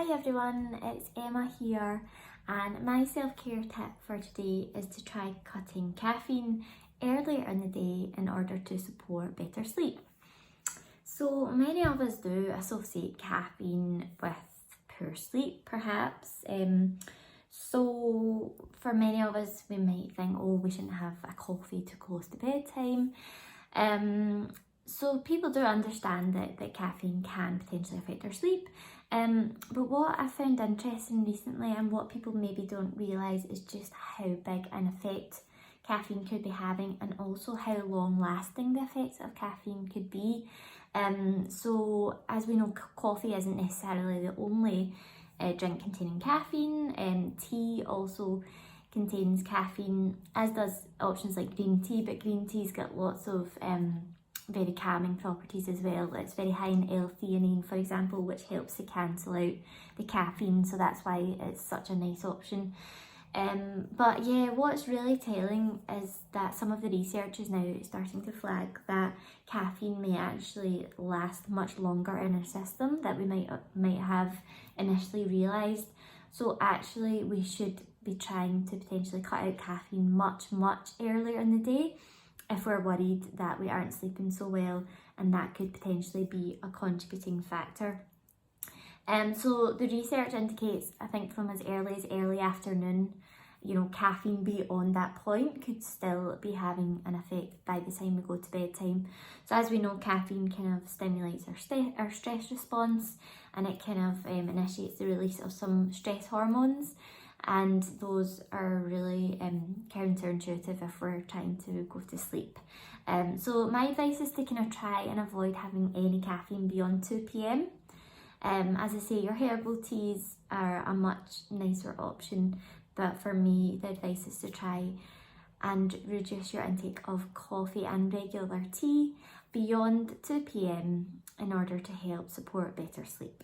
Hi everyone, it's Emma here, and my self-care tip for today is to try cutting caffeine earlier in the day in order to support better sleep. So many of us do associate caffeine with poor sleep perhaps. So for many of us we might think, oh, we shouldn't have a coffee too close to bedtime. So people do understand that caffeine can potentially affect our sleep. But what I found interesting recently and what people maybe don't realise is just how big an effect caffeine could be having, and also how long lasting the effects of caffeine could be. So as we know, coffee isn't necessarily the only drink containing caffeine. Tea also contains caffeine, as does options like green tea, but green tea's got lots of very calming properties as well. It's very high in L-theanine, for example, which helps to cancel out the caffeine, so that's why it's such a nice option. But yeah, what's really telling is that some of the research is now starting to flag that caffeine may actually last much longer in our system than we might have initially realised. So actually we should be trying to potentially cut out caffeine much earlier in the day if we're worried that we aren't sleeping so well, and that could potentially be a contributing factor. So the research indicates, I think from as early afternoon, caffeine beyond that point could still be having an effect by the time we go to bedtime. So as we know, caffeine kind of stimulates our stress response, and it kind of initiates the release of some stress hormones, and those are really counterintuitive if we're trying to go to sleep. So my advice is to kind of try and avoid having any caffeine beyond 2 p.m. As I say, your herbal teas are a much nicer option, but for me the advice is to try and reduce your intake of coffee and regular tea beyond 2 p.m. in order to help support better sleep.